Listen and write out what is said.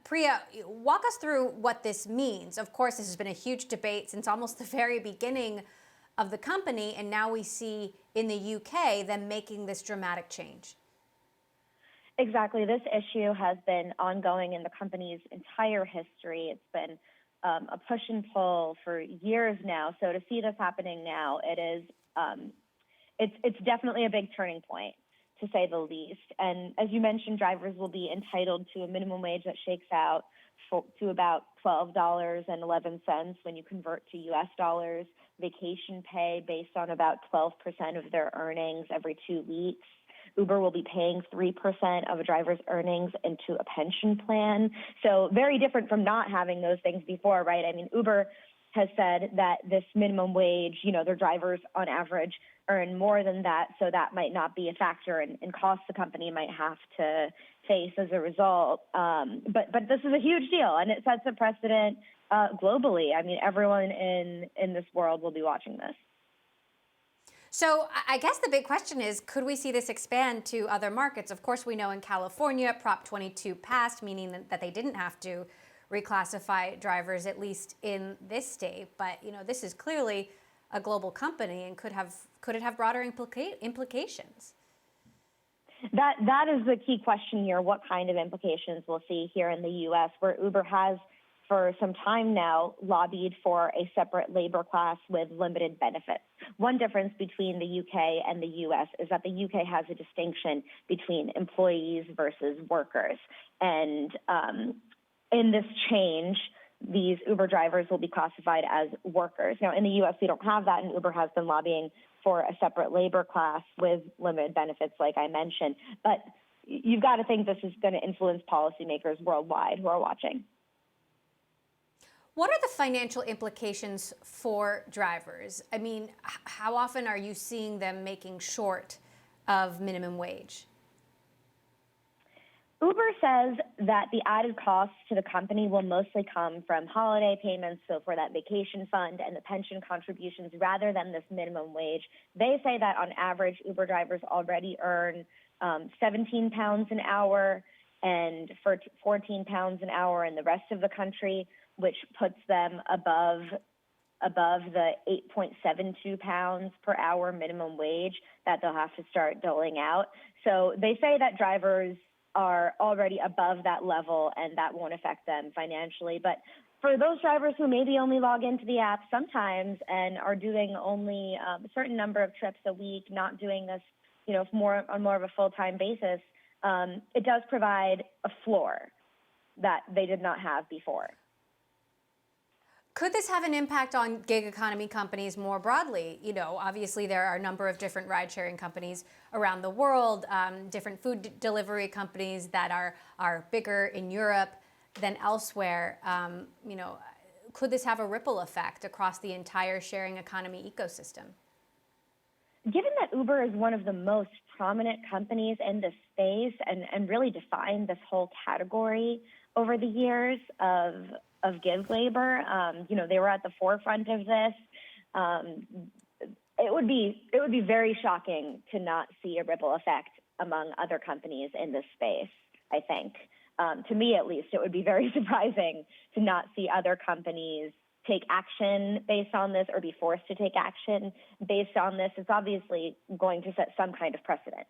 Priya, walk us through what this means. Of course, this has been a huge debate since almost the very beginning of the company, and now we see in the UK them making this dramatic change. Exactly. This issue has been ongoing in the company's entire history. It's been a push and pull for years now. So to see this happening now, it's definitely a big turning point, to say the least. And as you mentioned, drivers will be entitled to a minimum wage that shakes out to about $12.11 when you convert to US dollars, vacation pay based on about 12% of their earnings every 2 weeks. Uber will be paying 3% of a driver's earnings into a pension plan. So very different from not having those things before, right? I mean, Uber has said that this minimum wage, their drivers on average earn more than that, so that might not be a factor in costs the company might have to face as a result. But this is a huge deal, and it sets a precedent globally. I mean, everyone in this world will be watching this. So I guess the big question is, could we see this expand to other markets? Of course, we know in California, Prop 22 passed, meaning that they didn't have to reclassify drivers, at least in this state. But, this is clearly a global company and could it have broader implications? That is the key question here. What kind of implications we'll see here in the U.S., where Uber has for some time now lobbied for a separate labor class with limited benefits. One difference between the UK and the US is that the UK has a distinction between employees versus workers. And in this change, these Uber drivers will be classified as workers. Now, in the US, we don't have that, and Uber has been lobbying for a separate labor class with limited benefits, like I mentioned. But you've got to think this is going to influence policymakers worldwide who are watching. What are the financial implications for drivers? I mean, how often are you seeing them making short of minimum wage? Uber says that the added costs to the company will mostly come from holiday payments, so for that vacation fund and the pension contributions, rather than this minimum wage. They say that on average, Uber drivers already earn 17 pounds an hour and for 14 pounds an hour in the rest of the country, which puts them above the 8.72 pounds per hour minimum wage that they'll have to start doling out. So they say that drivers are already above that level and that won't affect them financially. But for those drivers who maybe only log into the app sometimes and are doing only a certain number of trips a week, not doing this, on more of a full-time basis, it does provide a floor that they did not have before. Could this have an impact on gig economy companies more broadly? Obviously there are a number of different ride-sharing companies around the world, different food delivery companies that are bigger in Europe than elsewhere. Could this have a ripple effect across the entire sharing economy ecosystem? Given that Uber is one of the most prominent companies in this space and really defined this whole category over the years of gig labor, they were at the forefront of this. It would be very shocking to not see a ripple effect among other companies in this space, I think. To me, at least, it would be very surprising to not see other companies take action based on this or be forced to take action based on this. It's obviously going to set some kind of precedent.